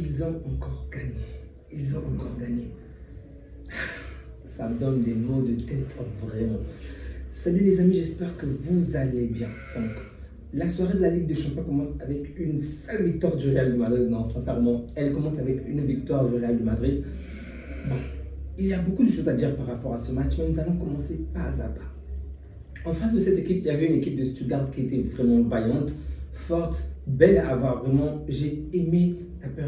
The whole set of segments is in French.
Ils ont encore gagné. Ils ont encore gagné. Ça me donne des maux de tête, vraiment. Salut les amis, j'espère que vous allez bien. Donc, la soirée de la Ligue des Champions commence avec une seule victoire du Real de Madrid. Non, sincèrement, elle commence avec une victoire du Real de Madrid. Bon, il y a beaucoup de choses à dire par rapport à ce match, mais nous allons commencer pas à pas. En face de cette équipe, il y avait une équipe de Stuttgart qui était vraiment vaillante, forte, belle à avoir. Vraiment, j'ai aimé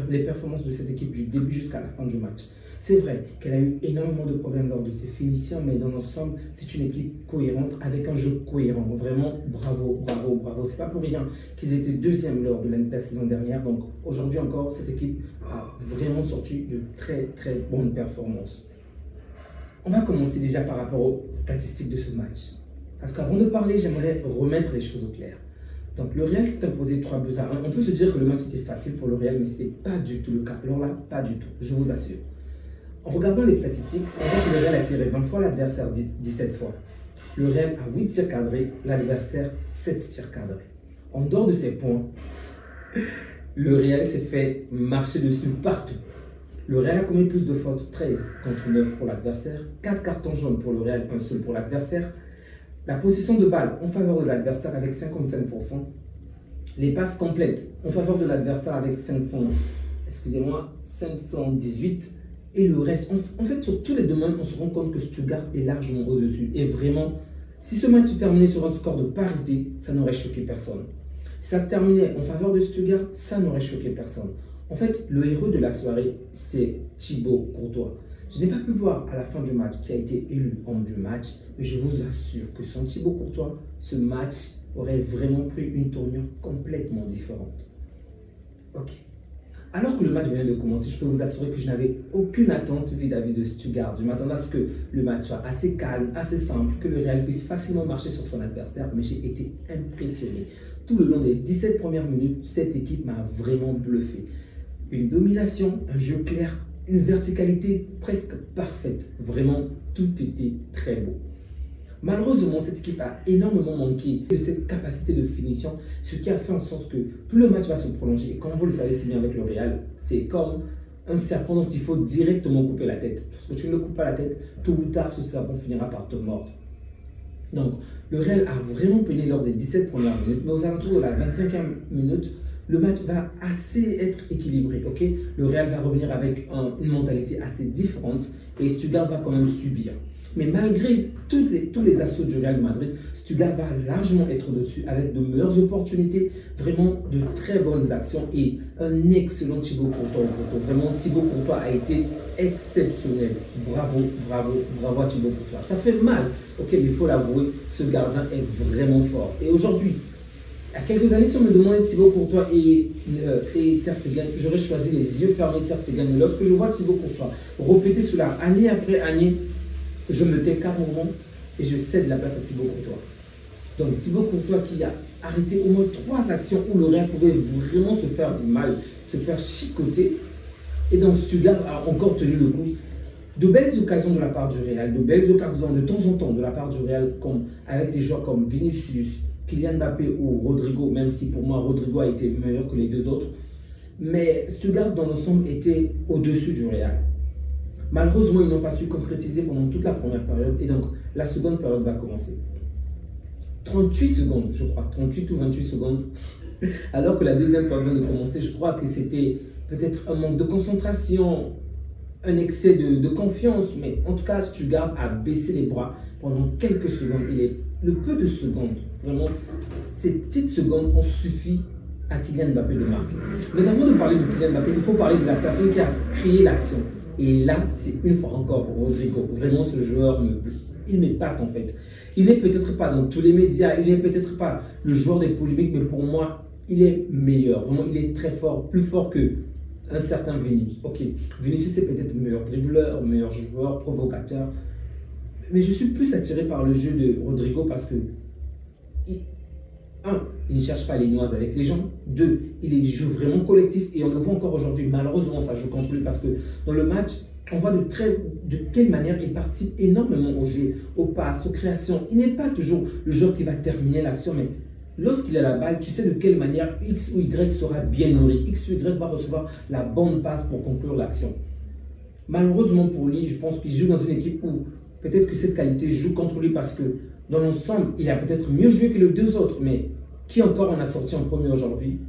les performances de cette équipe du début jusqu'à la fin du match. C'est vrai qu'elle a eu énormément de problèmes lors de ses finitions, mais dans l'ensemble, c'est une équipe cohérente, avec un jeu cohérent. Vraiment, bravo, bravo, bravo. C'est pas pour rien qu'ils étaient deuxième lors de la saison dernière. Donc aujourd'hui encore, cette équipe a vraiment sorti de très, très bonnes performances. On va commencer déjà par rapport aux statistiques de ce match. Parce qu'avant de parler, j'aimerais remettre les choses au clair. Donc le Real s'est imposé 3-2-1. On peut se dire que le match était facile pour le Real, mais ce n'était pas du tout le cas. Alors là, pas du tout, je vous assure. En regardant les statistiques, on voit que le Real a tiré 20 fois, l'adversaire 17 fois. Le Real a 8 tirs cadrés, l'adversaire 7 tirs cadrés. En dehors de ces points, le Real s'est fait marcher dessus partout. Le Real a commis plus de fautes, 13 contre 9 pour l'adversaire, 4 cartons jaunes pour le Real, un seul pour l'adversaire. La position de balle en faveur de l'adversaire avec 55%. Les passes complètes en faveur de l'adversaire avec 518. Et le reste, en fait, sur tous les domaines, on se rend compte que Stuttgart est largement au-dessus. Et vraiment, si ce match se terminait sur un score de parité, ça n'aurait choqué personne. Si ça se terminait en faveur de Stuttgart, ça n'aurait choqué personne. En fait, le héros de la soirée, c'est Thibaut Courtois. Je n'ai pas pu voir à la fin du match qui a été élu homme du match, mais je vous assure que sans Thibaut Courtois, ce match aurait vraiment pris une tournure complètement différente. Ok. Alors que le match venait de commencer, je peux vous assurer que je n'avais aucune attente vis-à-vis de Stuttgart. Je m'attendais à ce que le match soit assez calme, assez simple, que le Real puisse facilement marcher sur son adversaire, mais j'ai été impressionné. Tout le long des 17 premières minutes, cette équipe m'a vraiment bluffé. Une domination, un jeu clair, une verticalité presque parfaite. Vraiment, tout était très beau. Malheureusement, cette équipe a énormément manqué de cette capacité de finition, ce qui a fait en sorte que plus le match va se prolonger, et comme vous le savez si bien avec le Real, c'est comme un serpent dont il faut directement couper la tête. Parce que tu ne le coupes pas la tête, tôt ou tard, ce serpent finira par te mordre. Donc, le Real a vraiment peiné lors des 17 premières minutes, mais aux alentours de la 25e minute, le match va assez être équilibré. Okay? Le Real va revenir avec une mentalité assez différente et Stuttgart va quand même subir. Mais malgré tous les assauts du Real de Madrid, Stuttgart va largement être au-dessus avec de meilleures opportunités, vraiment de très bonnes actions et un excellent Thibaut Courtois. Vraiment, Thibaut Courtois a été exceptionnel. Bravo, bravo, bravo à Thibaut Courtois. Ça fait mal, ok, il faut l'avouer, ce gardien est vraiment fort. Et aujourd'hui, il y a quelques années, si on me demandait Thibaut Courtois et Ter Stegen, j'aurais choisi les yeux fermés Ter Stegen. Mais lorsque je vois Thibaut Courtois répéter cela année après année, je me tais carrément et je cède la place à Thibaut Courtois. Donc Thibaut Courtois qui a arrêté au moins 3 actions où le Real pouvait vraiment se faire du mal, se faire chicoter. Et donc Stuttgart a encore tenu le coup. De belles occasions de la part du Real, de belles occasions de temps en temps de la part du Real, comme avec des joueurs comme Vinicius, Kylian Mbappé ou Rodrigo, même si pour moi Rodrigo a été meilleur que les deux autres. Mais Stuttgart dans l'ensemble était au-dessus du Real. Malheureusement, ils n'ont pas su concrétiser pendant toute la première période et donc la seconde période va commencer. 38 secondes, je crois, 38 ou 28 secondes, alors que la deuxième période vient de commencer. Je crois que c'était peut-être un manque de concentration, un excès de confiance, mais en tout cas, Stuttgart a baissé les bras pendant quelques secondes. Et le peu de secondes, vraiment, ces petites secondes ont suffi à Kylian Mbappé de marquer. Mais avant de parler de Kylian Mbappé, il faut parler de la personne qui a créé l'action. Et là, c'est une fois encore Rodrigo. Vraiment, ce joueur, il m'épate en fait. Il n'est peut-être pas dans tous les médias, il n'est peut-être pas le joueur des polémiques, mais pour moi, il est meilleur. Vraiment, il est très fort, plus fort qu'un certain Vinicius. Ok, Vinicius c'est peut-être meilleur dribbleur, meilleur joueur, provocateur. Mais je suis plus attiré par le jeu de Rodrigo parce que, il ne cherche pas les noises avec les gens. 2, il joue vraiment collectif et on le voit encore aujourd'hui. Malheureusement, ça joue contre lui parce que dans le match, on voit de quelle manière il participe énormément au jeu, aux passes, aux créations. Il n'est pas toujours le joueur qui va terminer l'action, mais lorsqu'il a la balle, tu sais de quelle manière X ou Y sera bien nourri. X ou Y va recevoir la bonne passe pour conclure l'action. Malheureusement pour lui, je pense qu'il joue dans une équipe où peut-être que cette qualité joue contre lui parce que dans l'ensemble, il a peut-être mieux joué que les deux autres. Mais qui encore en a sorti en premier aujourd'hui?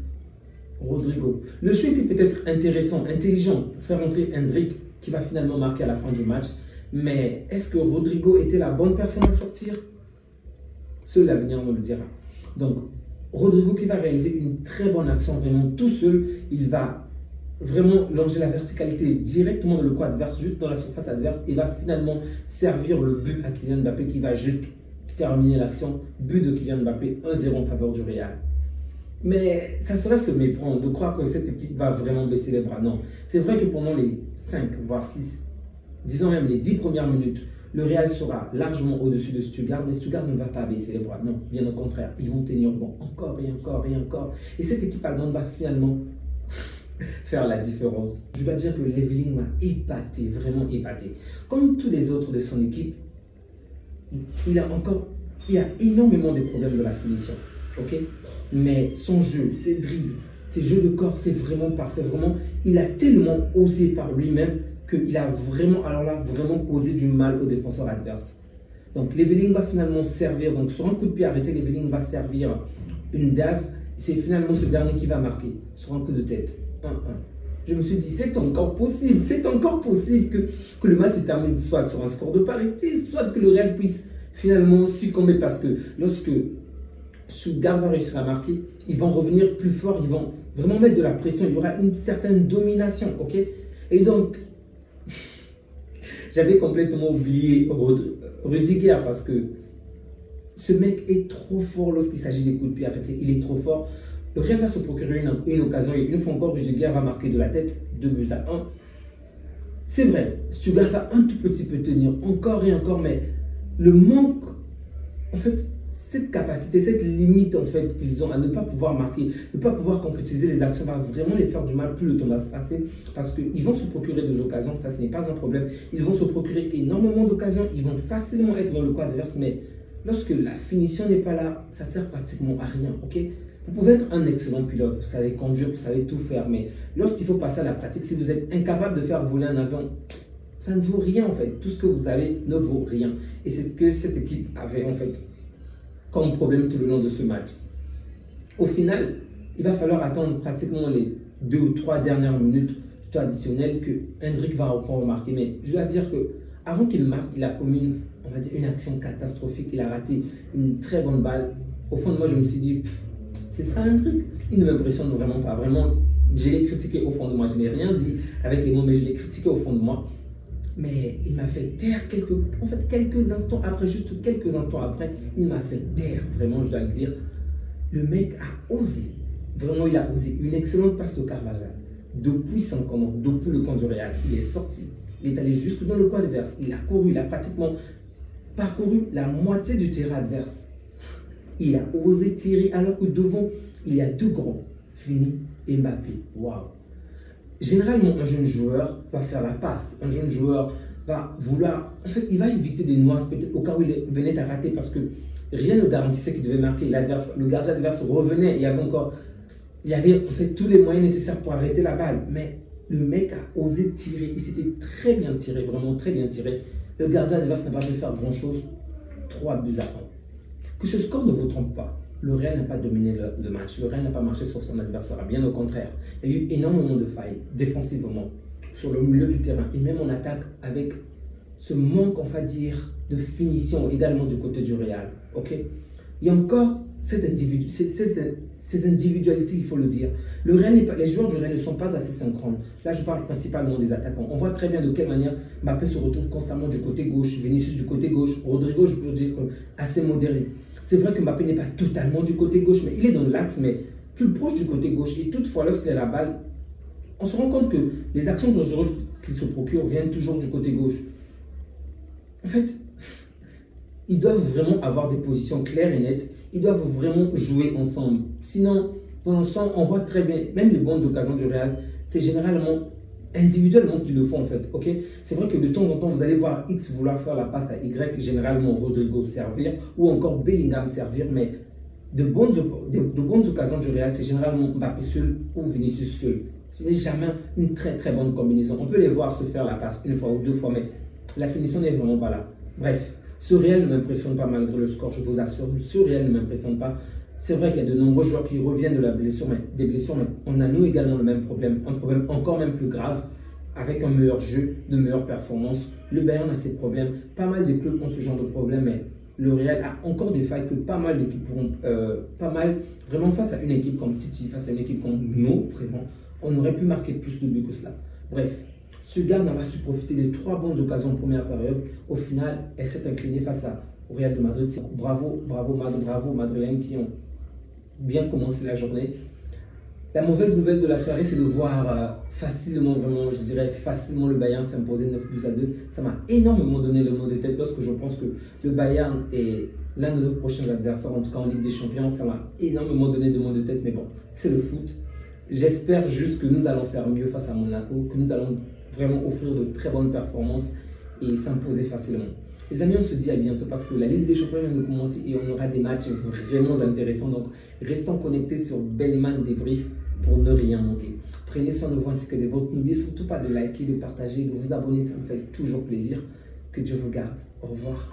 Rodrigo. Le choix était peut-être intéressant, intelligent pour faire entrer Endrick qui va finalement marquer à la fin du match. Mais est-ce que Rodrigo était la bonne personne à sortir? Seul l'avenir nous le dira. Donc, Rodrigo qui va réaliser une très bonne action, vraiment tout seul. Il va vraiment longer la verticalité directement dans le coin adverse, juste dans la surface adverse, et va finalement servir le but à Kylian Mbappé qui va juste terminer l'action. But de Kylian Mbappé, 1-0 en faveur du Real. Mais ça serait se méprendre de croire que cette équipe va vraiment baisser les bras. Non, c'est vrai que pendant les 5, voire 6, disons même les 10 premières minutes, le Real sera largement au-dessus de Stuttgart, mais Stuttgart ne va pas baisser les bras. Non, bien au contraire, ils vont tenir bon encore et encore et encore. Et cette équipe allemande va finalement faire la différence. Je dois dire que Leveling m'a épaté, vraiment épaté. Comme tous les autres de son équipe, il y a énormément de problèmes de la finition. Ok? Mais son jeu, ses dribbles, ses jeux de corps, c'est vraiment parfait. Vraiment, il a tellement osé par lui-même qu'il a vraiment, alors là, vraiment causé du mal aux défenseurs adverses. Donc, Leveling va finalement servir, donc sur un coup de pied arrêté, Leveling va servir une dave. C'est finalement ce dernier qui va marquer sur un coup de tête. 1-1. Je me suis dit, c'est encore possible que le match se termine soit sur un score de parité, soit que le Real puisse finalement succomber parce que lorsque Stuttgart va réussir à marquer, ils vont revenir plus fort, ils vont vraiment mettre de la pression, il y aura une certaine domination, ok? Et donc, j'avais complètement oublié Rudiger parce que ce mec est trop fort lorsqu'il s'agit des coups de pied arrêtés, il est trop fort. Le Real va se procurer une occasion et une fois encore, Rudiger va marquer de la tête, 2-1. C'est vrai, Stuttgart va un tout petit peu tenir, encore et encore, mais le manque, en fait, cette capacité, cette limite en fait qu'ils ont à ne pas pouvoir marquer, ne pas pouvoir concrétiser les actions va vraiment les faire du mal plus le temps va se passer parce qu'ils vont se procurer des occasions, ça ce n'est pas un problème, ils vont se procurer énormément d'occasions, ils vont facilement être dans le coin adverse, mais lorsque la finition n'est pas là, ça sert pratiquement à rien, ok? Vous pouvez être un excellent pilote, vous savez conduire, vous savez tout faire, mais lorsqu'il faut passer à la pratique, si vous êtes incapable de faire voler un avion, ça ne vaut rien en fait, tout ce que vous avez ne vaut rien, et c'est ce que cette équipe avait en fait comme problème tout le long de ce match. Au final, il va falloir attendre pratiquement les 2 ou 3 dernières minutes du temps additionnel que Endrick va encore marquer. Mais je dois dire que avant qu'il marque, il a commis on va dire, une action catastrophique. Il a raté une très bonne balle. Au fond de moi, je me suis dit, c'est ça Endrick? Il ne m'impressionne vraiment pas. Vraiment, je l'ai critiqué au fond de moi. Je n'ai rien dit avec les mots, mais je l'ai critiqué au fond de moi. Mais il m'a fait taire quelques instants après, juste quelques instants après, il m'a fait taire, vraiment, je dois le dire. Le mec a osé, vraiment, il a osé. Une excellente passe de Carvajal. Depuis son camp, depuis le camp du Real, il est sorti. Il est allé jusque dans le coin adverse. Il a couru, il a pratiquement parcouru la moitié du terrain adverse. Il a osé tirer alors que devant, il y a deux grands. Fini, Mbappé. Waouh! Généralement, un jeune joueur va faire la passe. Un jeune joueur va vouloir... En fait, il va éviter des nuances peut-être au cas où il venait à rater parce que rien ne garantissait qu'il devait marquer. Le gardien adverse revenait. Il y avait en fait tous les moyens nécessaires pour arrêter la balle. Mais le mec a osé tirer. Il s'était très bien tiré, vraiment très bien tiré. Le gardien adverse n'a pas pu faire grand-chose. 3-1. Que ce score ne vous trompe pas. Le Real n'a pas dominé le match. Le Real n'a pas marché sur son adversaire. Bien au contraire. Il y a eu énormément de failles défensivement sur le milieu du terrain et même en attaque avec ce manque, on va dire, de finition également du côté du Real. Ok? Il y a encore ces individualités, il faut le dire. Le Real les joueurs du Real ne sont pas assez synchrones. Là, je parle principalement des attaquants. On voit très bien de quelle manière Mbappé se retrouve constamment du côté gauche, Vinicius du côté gauche, Rodrigo, je peux dire, assez modéré. C'est vrai que Mbappé n'est pas totalement du côté gauche, mais il est dans l'axe, mais plus proche du côté gauche. Et toutefois, lorsqu'il a la balle, on se rend compte que les actions dangereuses qu'il se procure viennent toujours du côté gauche. En fait, ils doivent vraiment avoir des positions claires et nettes. Ils doivent vraiment jouer ensemble. Sinon, dans l'ensemble, on voit très bien, même les bonnes occasions du Real, c'est généralement individuellement qu'ils le font en fait. Ok, c'est vrai que de temps en temps, vous allez voir X vouloir faire la passe à Y, généralement Rodrigo servir, ou encore Bellingham servir, mais de bonnes occasions du Real, c'est généralement Mbappé seul ou Vinicius seul. Ce n'est jamais une très très bonne combinaison. On peut les voir se faire la passe une fois ou deux fois, mais la finition n'est vraiment pas là. Bref, ce Real ne m'impressionne pas malgré le score, je vous assure. Ce Real ne m'impressionne pas. C'est vrai qu'il y a de nombreux joueurs qui reviennent de la blessure, des blessures, mais on a nous également le même problème, un problème encore même plus grave, avec un meilleur jeu, de meilleures performances. Le Bayern a ses problèmes, pas mal de clubs ont ce genre de problème, mais le Real a encore des failles que pas mal d'équipes pourront, vraiment face à une équipe comme City, face à une équipe comme nous, vraiment, on aurait pu marquer plus de buts que cela. Bref, ce gars n'a pas su profiter des 3 bonnes occasions en première période. Au final, elle s'est inclinée face au Real de Madrid. Bravo, bravo, bravo Madrilènes qui ont bien commencé la journée. La mauvaise nouvelle de la soirée, c'est de voir facilement, vraiment, je dirais facilement le Bayern s'imposer 9-2. Ça m'a énormément donné le mot de tête lorsque je pense que le Bayern est l'un de nos prochains adversaires, en tout cas en Ligue des Champions. Ça m'a énormément donné de mot de tête, mais bon, c'est le foot. J'espère juste que nous allons faire mieux face à Monaco, que nous allons vraiment offrir de très bonnes performances et s'imposer facilement. Les amis, on se dit à bientôt parce que la Ligue des Champions vient de commencer et on aura des matchs vraiment intéressants. Donc, restons connectés sur Bellyman Débrief pour ne rien manquer. Prenez soin de vous ainsi que des vôtres. N'oubliez surtout pas de liker, de partager, de vous abonner, ça me fait toujours plaisir. Que Dieu vous garde. Au revoir.